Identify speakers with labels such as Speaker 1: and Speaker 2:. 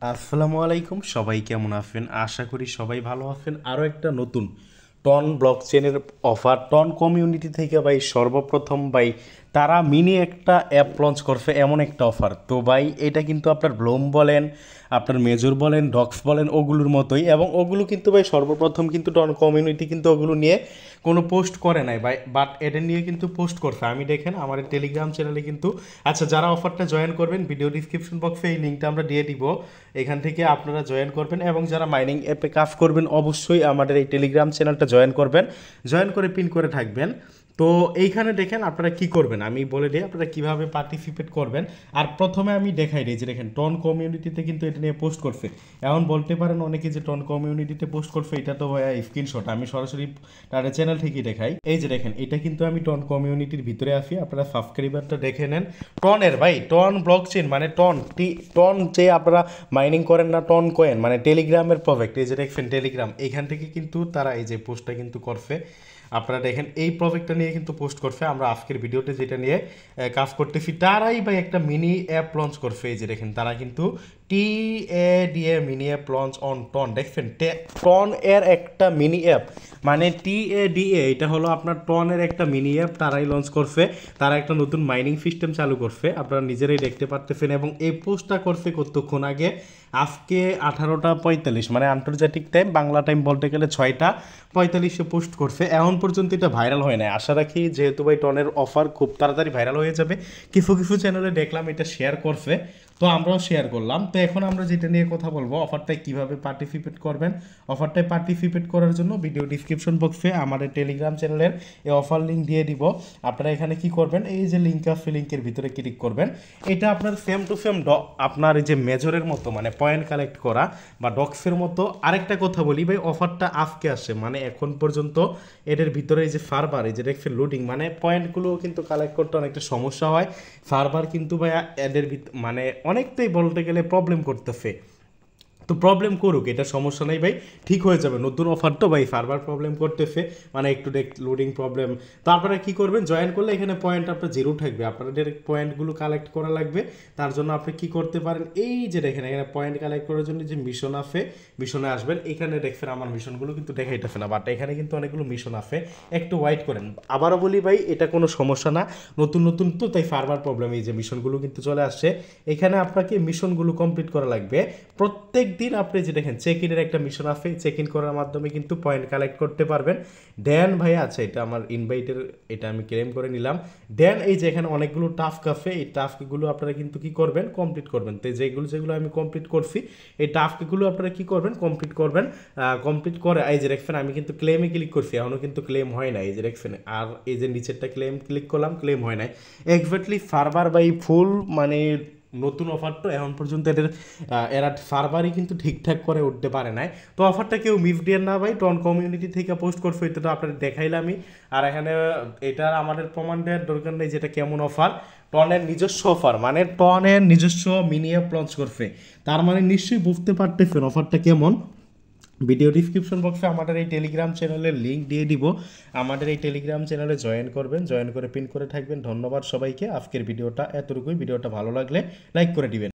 Speaker 1: আসসালামু আলাইকুম, সবাই কেমন আছেন? আশা করি সবাই ভালো আছেন। আরও একটা নতুন টন ব্লকচেনের অফার টন কমিউনিটি থেকে ভাই সর্বপ্রথম ভাই তারা মিনি একটা অ্যাপ লঞ্চ করছে, এমন একটা অফার। তো ভাই এটা কিন্তু আপনার ব্লুম বলেন, আপনার মেজর বলেন, ডক্স বলেন, ওগুলোর মতোই, এবং ওগুলো কিন্তু ভাই সর্বপ্রথম কিন্তু টন কমিউনিটি কিন্তু ওগুলো নিয়ে কোনো পোস্ট করে নাই ভাই, বাট এটা নিয়ে কিন্তু পোস্ট করছে। আমি দেখেন আমার টেলিগ্রাম চ্যানেলে কিন্তু, আচ্ছা যারা অফারটা জয়েন করবেন ভিডিও ডিসক্রিপশন বক্সে এই লিঙ্কটা আমরা দিয়ে দিব, এখান থেকে আপনারা জয়েন করবেন। এবং যারা মাইনিং অ্যাপে কাজ করবেন অবশ্যই আমাদের এই টেলিগ্রাম চ্যানেলটা জয়েন করবেন, জয়েন করে পিন করে থাকবেন। তো এইখানে দেখেন আপনারা কি করবেন, আমি বলে দিই আপনারা কিভাবে পার্টিসিপেট করবেন। আর প্রথমে আমি দেখাই দিই যে দেখেন টন কমিউনিটিতে কিন্তু এটা নিয়ে পোস্ট করছে। এখন বলতে পারেন অনেকে যে টন কমিউনিটিতে পোস্ট করছে, এটা তো ভাইয়া স্ক্রিনশট, আমি সরাসরি তাদের চ্যানেল থেকেই দেখাই। এই যে দেখেন এটা কিন্তু আমি টন কমিউনিটির ভিতরে আসি, আপনারা সাবস্ক্রাইবারটা দেখে নেন। টনের ভাই টন ব্লকচেন মানে টন যে আপনারা মাইনিং করেন না, টন কয়েন মানে টেলিগ্রামের প্রজেক্ট। এই যে দেখছেন টেলিগ্রাম, এইখান থেকে কিন্তু তারা এই যে পোস্টটা কিন্তু করছে। আপনারা দেখেন এই প্রজেক্টটা নিয়ে কিন্তু পোস্ট করছে। আমরা আজকের ভিডিওতে যেটা নিয়ে কাজ করতেছি, তারাই ভাই একটা মিনি অ্যাপ লঞ্চ করছে। এই যে দেখেন তারা কিন্তু TADA mini app launch on TON, দেখছেন টন এর একটা মিনি অ্যাপ মানে TADA, এটা হলো আপনার টনের একটা মিনি অ্যাপ তারাই লঞ্চ করছে। তারা একটা নতুন মাইনিং সিস্টেম চালু করছে, আপনারা নিজেরাই দেখতে পারতেছেন। এবং এই পোস্টটা করছে কতক্ষণ আগে, আজকে 18টা 45 মানে আন্তর্জাতিক টাইম, বাংলা টাইম বলতে গেলে 6টা 45-এ পোস্ট করছে। এখন পর্যন্ত এটা ভাইরাল হয় না। আশা রাখি যেহেতু ভাই টনের অফার খুব তাড়াতাড়ি ভাইরাল হয়ে যাবে, কিছু কিছু চ্যানেলে দেখলাম এটা শেয়ার করছে, তো আমরাও শেয়ার করলাম। তো এখন আমরা যেটা নিয়ে কথা বলবো, অফারটায় কিভাবে পার্টিসিপেট করবেন। অফারটায় পার্টিসিপেট করার জন্য ভিডিও ডিসক্রিপশন বক্সে আমাদের টেলিগ্রাম চ্যানেলের এই অফার লিঙ্ক দিয়ে দিব। আপনারা এখানে কি করবেন, এই যে লিঙ্ক আছে লিঙ্কের ভিতরে ক্লিক করবেন। এটা আপনার সেম টু সেম আপনার এই যে মেজরের মতো মানে পয়েন্ট কালেক্ট করা বা ডক্সের মতো। আরেকটা কথা বলি ভাই, অফারটা আজকে আসে মানে এখন পর্যন্ত এদের ভিতরে এই যে সার্ভার, এই যে দেখছেন লোডিং, মানে পয়েন্টগুলো কিন্তু কালেক্ট করতে অনেকটা সমস্যা হয়। সার্ভার কিন্তু ভাই এদের মানে অনেকটাই বলতে গেলে প্রবলেম করতেছে। তো প্রবলেম করুক, এটা সমস্যা নেই ভাই, ঠিক হয়ে যাবে। নতুন অফার তো ভাই, সার্ভার প্রবলেম করতেছে মানে একটু লোডিং প্রবলেম। তো আপনারা কী করবেন, জয়েন করলে এখানে পয়েন্ট আপনার জিরো থাকবে, আপনাদের পয়েন্টগুলো কালেক্ট করা লাগবে। তার জন্য আপনি কি করতে পারেন, এই যে দেখেন এখানে পয়েন্ট কালেক্ট করার জন্য যে মিশন আছে, মিশনে আসবেন। এখানে দেখবেন আমার মিশনগুলো কিন্তু দেখাইতেছে না, বাট এখানে কিন্তু অনেকগুলো মিশন আছে, একটু ওয়েট করেন। আবারও বলি ভাই এটা কোনো সমস্যা না, নতুন নতুন তো তাই সার্ভার প্রবলেম। এই যে মিশনগুলো কিন্তু চলে আসছে, এখানে আপনাকে মিশনগুলো কমপ্লিট করা লাগবে প্রত্যেক দিন। আপনি যে দেখেন চেক ইনের একটা মিশন আছে, চেক ইন করার মাধ্যমে কিন্তু পয়েন্ট কালেক্ট করতে পারবেন। দেন ভাই আছে এটা আমার ইনভাইটের, এটা আমি ক্লেম করে নিলাম। দেন এই যে এখানে অনেকগুলো টাস্ক আছে, এই টাস্কগুলো আপনারা কিন্তু কি করবেন, কমপ্লিট করবেন। তো যেগুলো যেগুলো আমি কমপ্লিট করছি, এই টাস্কগুলো আপনারা কি করবেন, কমপ্লিট করবেন। কমপ্লিট করে এই যে দেখছেন আমি কিন্তু ক্লেমে ক্লিক করছি, এখনও কিন্তু ক্লেম হয় না, এই যে দেখছেন। আর এই যে নিচেরটা ক্লেম ক্লিক করলাম, ক্লেম হয় নাই। এক্স্যাক্টলি সার্ভার বাই ফুল মানে নতুন অফার তো এখন পর্যন্ত এরা সার্ভারই কিন্তু ঠিকঠাক করে উঠতে পারে নাই। তো অফারটা কেউ মিস দিয়েন না ভাই, টন কমিউনিটি থেকে পোস্ট করছে, এটা তো আপনাদের দেখাইলামই। আর এখানে এটার আমাদের প্রমাণ দেওয়ার দরকার নেই যেটা কেমন অফার। টনের নিজস্ব অফার মানে টনের নিজস্ব মিনি অ্যাপ লঞ্চ করছে, তার মানে নিশ্চয়ই বুঝতে পারতেছেন অফারটা কেমন। ভিডিও ডিসক্রিপশন বক্সে আমাদের এই টেলিগ্রাম চ্যানেলের লিঙ্ক দিয়ে দিব, আমাদের এই টেলিগ্রাম চ্যানেলে জয়েন করবেন, জয়েন করে পিন করে থাকবেন। ধন্যবাদ সবাইকে। আজকের ভিডিওটা এতটুকুই, ভিডিওটা ভালো লাগলে লাইক করে দিবেন।